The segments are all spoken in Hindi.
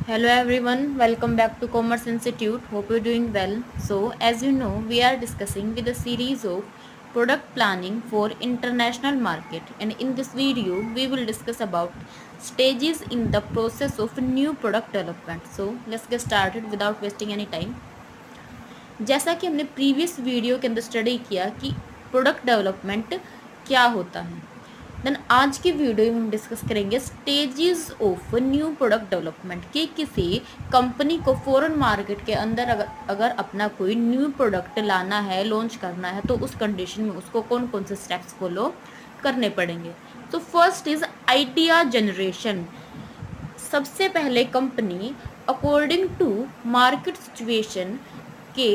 Hello everyone, welcome back to Commerce Institute. Hope you're doing well. So, as you know, we are discussing with a series of product planning for international market, and in this video we will discuss about stages in the process of new product development. So, let's get started without wasting any time. जैसा कि हमने प्रीवियस वीडियो के अंदर स्टडी किया कि प्रोडक्ट डेवलपमेंट क्या होता है, देन आज की वीडियो में हम डिस्कस करेंगे stages of new product development कि किसी कंपनी को फॉरेन मार्केट के अंदर अगर अपना कोई न्यू प्रोडक्ट लाना है, लॉन्च करना है, तो उस कंडीशन में उसको कौन कौन से स्टेप्स फॉलो करने पड़ेंगे। तो फर्स्ट इज आइडिया जनरेशन। सबसे पहले company according to market situation के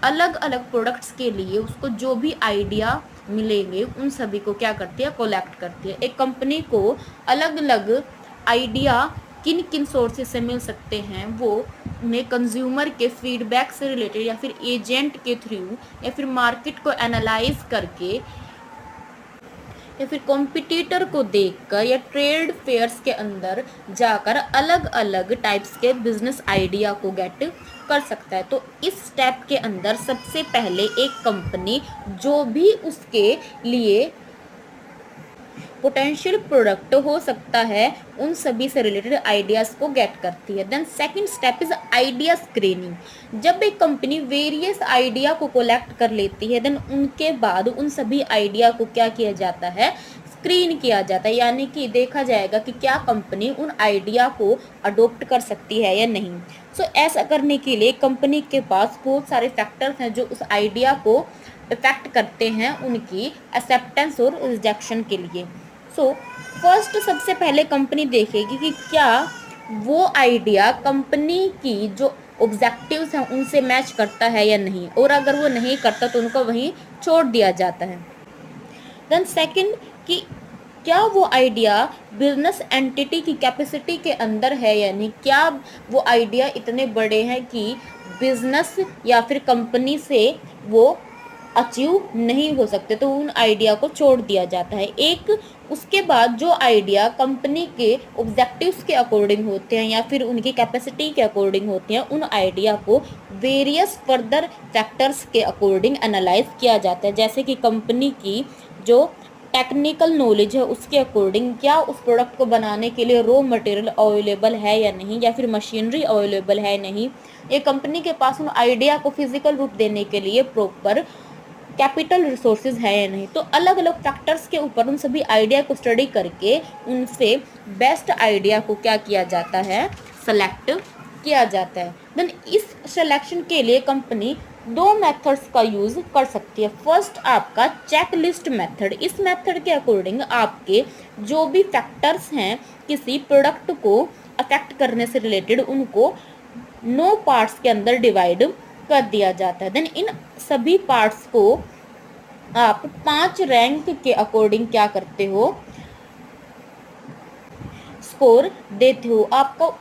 अलग अलग प्रोडक्ट्स के लिए उसको जो भी आइडिया मिलेंगे उन सभी को क्या करती है, कलेक्ट करती है। एक कंपनी को अलग अलग आइडिया किन किन सोर्सेज से मिल सकते हैं, वो उन्हें कंज्यूमर के फीडबैक से रिलेटेड या फिर एजेंट के थ्रू या फिर मार्केट को एनालाइज करके या फिर कॉम्पिटिटर को देखकर या ट्रेड फेयर्स के अंदर जाकर अलग अलग टाइप्स के बिजनेस आइडिया को गेट कर सकता है। तो इस स्टेप के अंदर सबसे पहले एक कंपनी जो भी उसके लिए पोटेंशियल प्रोडक्ट हो सकता है उन सभी से रिलेटेड आइडियाज़ को गेट करती है। Then second step is idea screening. जब एक कंपनी वेरियस आइडिया को कलेक्ट कर लेती है, देन उनके बाद उन सभी आइडिया को क्या किया जाता है, स्क्रीन किया जाता है, यानी कि देखा जाएगा कि क्या कंपनी उन आइडिया को अडोप्ट कर सकती है या नहीं। सो ऐसा करने के लिए कंपनी के पास बहुत सारे फैक्टर्स हैं जो उस आइडिया को इफेक्ट करते हैं उनकी एक्सेप्टेंस और रिजेक्शन के लिए। सो फर्स्ट सबसे पहले कंपनी देखेगी कि क्या वो आइडिया कंपनी की जो ऑब्जेक्टिव्स हैं उनसे मैच करता है या नहीं, और अगर वो नहीं करता तो उनको वहीं छोड़ दिया जाता है। देन सेकंड कि क्या वो आइडिया बिजनेस एंटिटी की कैपेसिटी के अंदर है या नहीं, क्या वो आइडिया इतने बड़े हैं कि बिजनेस या फिर कंपनी से वो अचीव नहीं हो सकते, तो उन आइडिया को छोड़ दिया जाता है। एक उसके बाद जो आइडिया कंपनी के ऑब्जेक्टिव्स के अकॉर्डिंग होते हैं या फिर उनकी कैपेसिटी के अकॉर्डिंग होते हैं, उन आइडिया को वेरियस फर्दर फैक्टर्स के अकॉर्डिंग एनालाइज किया जाता है। जैसे कि कंपनी की जो टेक्निकल नॉलेज है उसके अकॉर्डिंग क्या उस प्रोडक्ट को बनाने के लिए रॉ मटेरियल अवेलेबल है या नहीं, या फिर मशीनरी अवेलेबल है नहीं, ये कंपनी के पास उन आइडिया को फिजिकल रूप देने के लिए प्रॉपर कैपिटल रिसोर्सेज है या नहीं। तो अलग अलग फैक्टर्स के ऊपर उन सभी आइडिया को स्टडी करके उनसे बेस्ट आइडिया को क्या किया जाता है, सेलेक्ट किया जाता है। देन इस सिलेक्शन के लिए कंपनी दो मेथड्स का यूज़ कर सकती है। फर्स्ट आपका चेकलिस्ट मेथड। इस मेथड के अकॉर्डिंग आपके जो भी फैक्टर्स हैं किसी प्रोडक्ट को अफेक्ट करने से रिलेटेड उनको 9 पार्ट्स के अंदर डिवाइड कर दिया जाता है। देन इन सभी पार्ट्स को आप 5 रैंक के अकॉर्डिंग क्या करते हो, स्कोर देते हो। आपको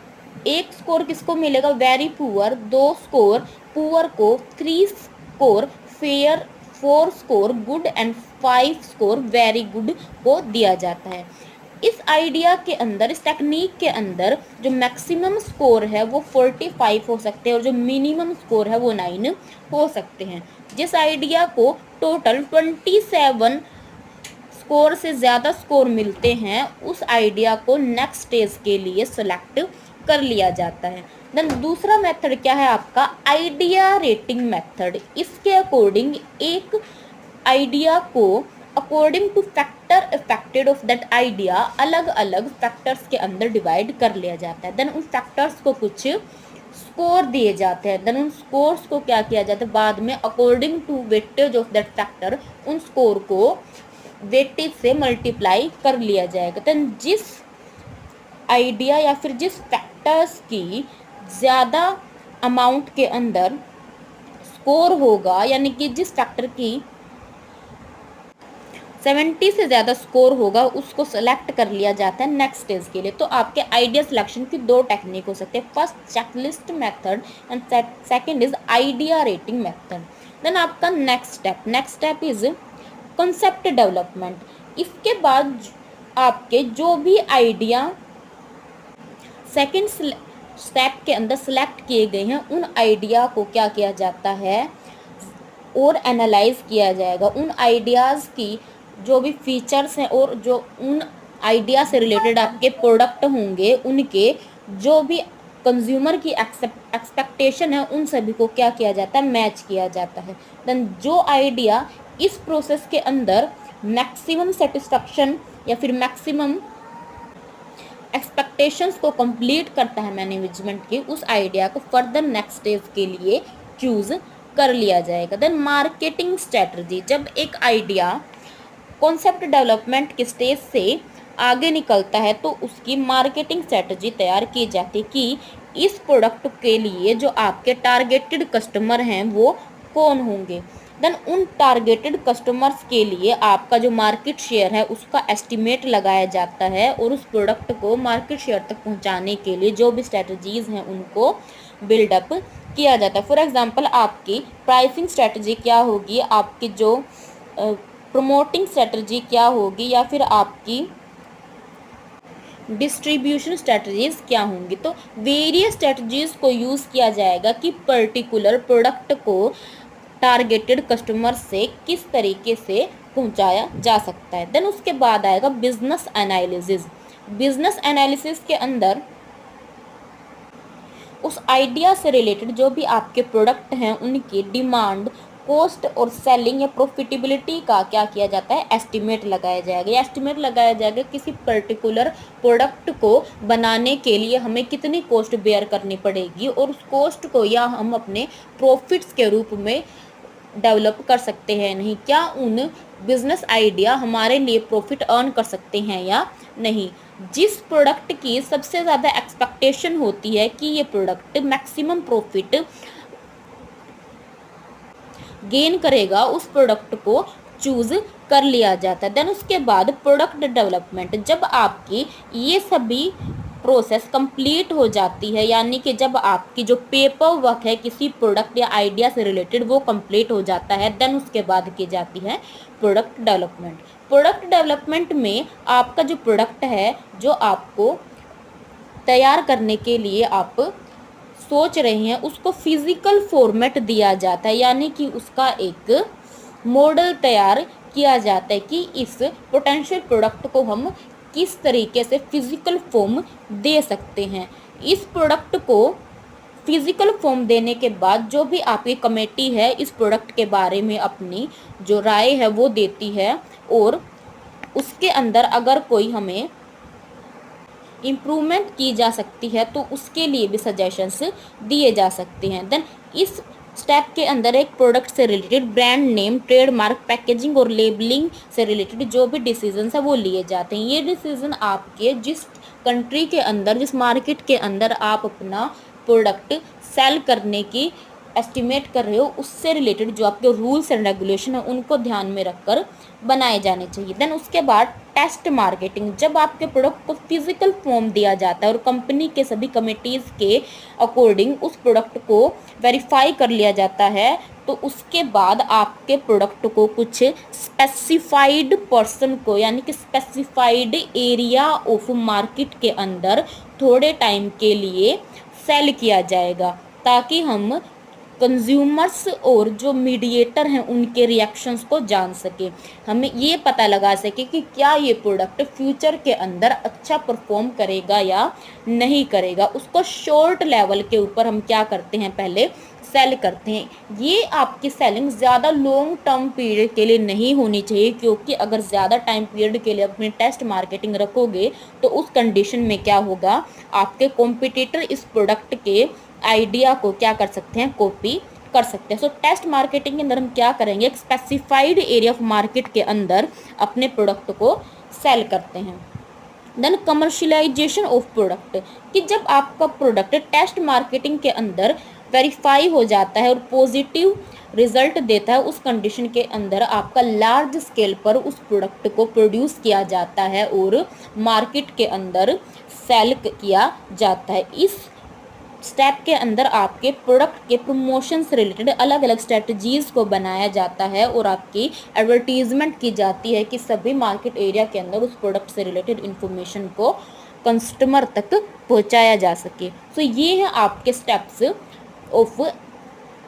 एक स्कोर किसको मिलेगा, वेरी पुअर, 2 स्कोर पुअर को, 3 score fair, 4 score good and 5 score very good को दिया जाता है। इस आइडिया के अंदर, इस टेक्निक के अंदर जो मैक्सिमम स्कोर है वो 45 हो सकते हैं और जो मिनिमम स्कोर है वो 9 हो सकते हैं। जिस आइडिया को टोटल 27 स्कोर से ज़्यादा स्कोर मिलते हैं उस आइडिया को नेक्स्ट स्टेज के लिए सेलेक्ट कर लिया जाता है। देन दूसरा मेथड क्या है आपका, आइडिया रेटिंग मेथड। इसके अकॉर्डिंग एक आइडिया को according two factor affected of that idea अलग अलग फैक्टर्स के अंदर डिवाइड कर लिया जाता है। देन उन फैक्टर्स को कुछ स्कोर दिए जाते हैं। देन उन स्कोर्स को क्या किया जाता है, बाद में according to weightage of that factor उन स्कोर को वेटेज से मल्टीप्लाई कर लिया जाएगा। देन जिस आइडिया या फिर जिस फैक्टर्स की ज़्यादा अमाउंट के अंदर स्कोर होगा, यानी कि जिस फैक्टर की 70 से ज़्यादा स्कोर होगा उसको सेलेक्ट कर लिया जाता है नेक्स्ट स्टेज के लिए। तो आपके आइडिया सिलेक्शन की 2 टेक्निक हो सकते हैं, first checklist method and second is idea rating method. Then आपका next step is concept development. इसके बाद आपके जो भी आइडिया सेकंड स्टेप के अंदर सिलेक्ट किए गए हैं उन आइडिया को क्या किया जाता है और एनालाइज किया जाएगा। उन आइडियाज़ की जो भी फीचर्स हैं और जो उन आइडिया से रिलेटेड आपके प्रोडक्ट होंगे उनके जो भी कंज्यूमर की एक्सपेक्टेशन है उन सभी को क्या किया जाता है, मैच किया जाता है। देन जो आइडिया इस प्रोसेस के अंदर मैक्सिमम सेटिस्फैक्शन या फिर मैक्सिमम एक्सपेक्टेशंस को कंप्लीट करता है मैनेजमेंट की, उस आइडिया को फर्दर नेक्स्ट स्टेज के लिए चूज कर लिया जाएगा। देन मार्केटिंग स्ट्रेटजी, जब एक आइडिया कॉन्सेप्ट डेवलपमेंट के स्टेज से आगे निकलता है तो उसकी मार्केटिंग स्ट्रेटजी तैयार की जाती है कि इस प्रोडक्ट के लिए जो आपके टारगेटेड कस्टमर हैं वो कौन होंगे। देन उन टारगेटेड कस्टमर्स के लिए आपका जो मार्केट शेयर है उसका एस्टिमेट लगाया जाता है और उस प्रोडक्ट को मार्केट शेयर तक पहुंचाने के लिए जो भी स्ट्रेटजीज हैं उनको बिल्डअप किया जाता है। फॉर एग्जांपल आपकी प्राइसिंग स्ट्रेटजी क्या होगी, आपकी जो प्रमोटिंग स्ट्रेटजी क्या होगी, या फिर आपकी डिस्ट्रीब्यूशन स्ट्रेटजीज क्या होंगी। तो वेरियस स्ट्रेटजीज को यूज़ किया जाएगा कि पर्टिकुलर प्रोडक्ट को टारगेटेड कस्टमर से किस तरीके से पहुंचाया जा सकता है। देन उसके बाद आएगा बिजनेस एनालिसिस। बिजनेस एनालिसिस के अंदर उस आइडिया से रिलेटेड जो भी आपके प्रोडक्ट हैं उनकी डिमांड, कॉस्ट और सेलिंग या प्रॉफिटेबिलिटी का क्या किया जाता है, एस्टिमेट लगाया जाएगा। ये एस्टिमेट लगाया जाएगा किसी पर्टिकुलर प्रोडक्ट को बनाने के लिए हमें कितनी कॉस्ट बेयर करनी पड़ेगी और उस कॉस्ट को या हम अपने प्रॉफिट्स के रूप में डेवलप कर सकते हैं नहीं, क्या उन बिजनेस आइडिया हमारे लिए प्रॉफिट अर्न कर सकते हैं या नहीं। जिस प्रोडक्ट की सबसे ज़्यादा एक्सपेक्टेशन होती है कि ये प्रोडक्ट मैक्सिमम प्रॉफिट गेन करेगा उस प्रोडक्ट को चूज कर लिया जाता है। देन उसके बाद प्रोडक्ट डेवलपमेंट, जब आपकी ये सभी प्रोसेस कंप्लीट हो जाती है, यानी कि जब आपकी जो पेपर वर्क है किसी प्रोडक्ट या आइडिया से रिलेटेड वो कंप्लीट हो जाता है, देन उसके बाद की जाती है प्रोडक्ट डेवलपमेंट। प्रोडक्ट डेवलपमेंट में आपका जो प्रोडक्ट है जो आपको तैयार करने के लिए आप सोच रहे हैं उसको फिजिकल फॉर्मेट दिया जाता है, यानी कि उसका एक मॉडल तैयार किया जाता है कि इस पोटेंशियल प्रोडक्ट को हम किस तरीके से फिजिकल फॉर्म दे सकते हैं। इस प्रोडक्ट को फिजिकल फॉर्म देने के बाद जो भी आपकी कमेटी है इस प्रोडक्ट के बारे में अपनी जो राय है वो देती है और उसके अंदर अगर कोई हमें इम्प्रूवमेंट की जा सकती है तो उसके लिए भी सजेशंस दिए जा सकते हैं। देन इस स्टेप के अंदर एक प्रोडक्ट से related brand name, trademark, packaging और लेबलिंग से रिलेटेड जो भी डिसीजंस है वो लिए जाते हैं। ये डिसीजन आपके जिस कंट्री के अंदर, जिस मार्केट के अंदर आप अपना प्रोडक्ट सेल करने की एस्टिमेट कर रहे हो उससे रिलेटेड जो आपके रूल्स एंड रेगुलेशन है उनको ध्यान में रखकर बनाए जाने चाहिए। देन उसके बाद टेस्ट मार्केटिंग, जब आपके प्रोडक्ट को फिजिकल फॉर्म दिया जाता है और कंपनी के सभी कमिटीज़ के अकॉर्डिंग उस प्रोडक्ट को वेरीफाई कर लिया जाता है तो उसके बाद आपके प्रोडक्ट को कुछ स्पेसिफाइड पर्सन को, यानी कि स्पेसिफाइड एरिया ऑफ मार्केट के अंदर थोड़े टाइम के लिए सेल किया जाएगा ताकि हम कंज्यूमर्स और जो मीडिएटर हैं उनके रिएक्शंस को जान सके, हमें ये पता लगा सके कि क्या ये प्रोडक्ट फ्यूचर के अंदर अच्छा परफॉर्म करेगा या नहीं करेगा। उसको शॉर्ट लेवल के ऊपर हम क्या करते हैं, पहले सेल करते हैं। ये आपकी सेलिंग ज़्यादा लॉन्ग टर्म पीरियड के लिए नहीं होनी चाहिए, क्योंकि अगर ज़्यादा टाइम पीरियड के लिए अपनी टेस्ट मार्केटिंग रखोगे तो उस कंडीशन में क्या होगा, आपके कॉम्पिटिटर इस प्रोडक्ट के आइडिया को क्या कर सकते हैं, कॉपी कर सकते हैं। सो टेस्ट मार्केटिंग के अंदर हम क्या करेंगे, एक स्पेसिफाइड एरिया ऑफ मार्केट के अंदर अपने प्रोडक्ट को सेल करते हैं। देन कमर्शियलाइजेशन ऑफ प्रोडक्ट, कि जब आपका प्रोडक्ट टेस्ट मार्केटिंग के अंदर वेरीफाई हो जाता है और पॉजिटिव रिजल्ट देता है, उस कंडीशन के अंदर आपका लार्ज स्केल पर उस प्रोडक्ट को प्रोड्यूस किया जाता है और मार्केट के अंदर सेल किया जाता है। इस स्टेप के अंदर आपके प्रोडक्ट के प्रमोशन से रिलेटेड अलग अलग स्ट्रेटजीज़ को बनाया जाता है और आपकी एडवर्टीजमेंट की जाती है कि सभी मार्केट एरिया के अंदर उस प्रोडक्ट से रिलेटेड इन्फॉर्मेशन को कस्टमर तक पहुंचाया जा सके। सो ये है आपके steps of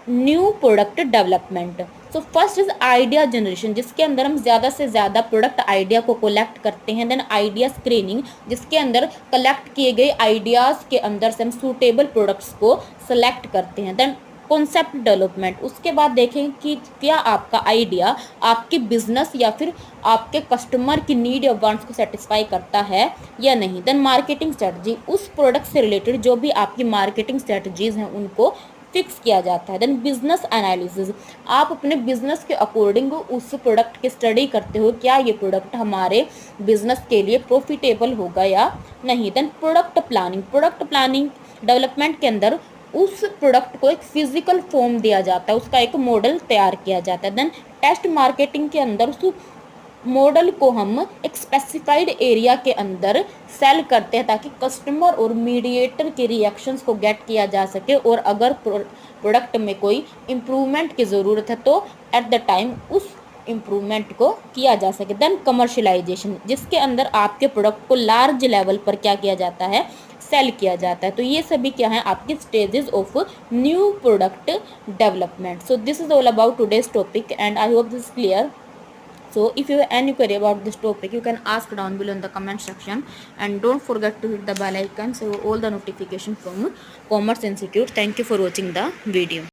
new product development. So first is idea generation, जिसके अंदर हम ज़्यादा से ज़्यादा प्रोडक्ट आइडिया को कलेक्ट करते हैं। देन आइडिया स्क्रीनिंग, जिसके अंदर कलेक्ट किए गए आइडियाज़ के अंदर से हम सूटेबल प्रोडक्ट्स को सेलेक्ट करते हैं। देन कॉन्सेप्ट डेवलपमेंट, उसके बाद देखें कि क्या आपका आइडिया आपके बिजनेस या फिर आपके कस्टमर की नीड या वांट्स को सेटिस्फाई करता है या नहीं। देन मार्केटिंग स्ट्रेटजी, उस प्रोडक्ट से रिलेटेड जो भी आपकी मार्केटिंग स्ट्रेटजीज हैं उनको फिक्स किया जाता है। देन बिजनेस एनालिसिस, आप अपने बिजनेस के अकॉर्डिंग उस प्रोडक्ट की स्टडी करते हो, क्या ये प्रोडक्ट हमारे बिजनेस के लिए प्रॉफिटेबल होगा या नहीं। देन प्रोडक्ट प्लानिंग डेवलपमेंट के अंदर उस प्रोडक्ट को एक फिजिकल फॉर्म दिया जाता है, उसका एक मॉडल तैयार किया जाता है। देन टेस्ट मार्केटिंग के अंदर उस मॉडल को हम एक स्पेसिफाइड एरिया के अंदर सेल करते हैं ताकि कस्टमर और मीडिएटर के रिएक्शंस को गेट किया जा सके, और अगर प्रोडक्ट में कोई इम्प्रूवमेंट की ज़रूरत है तो एट द टाइम उस इम्प्रूवमेंट को किया जा सके। देन कमर्शलाइजेशन, जिसके अंदर आपके प्रोडक्ट को लार्ज लेवल पर क्या किया जाता है, सेल किया जाता है। तो ये सभी क्या है आपके stages of new product development. So this is all about today's topic and I hope this clear. So if you have any query about this topic, you can ask down below in the comment section, and don't forget to hit the bell icon so all the notification from Commerce Institute. Thank you for watching the video.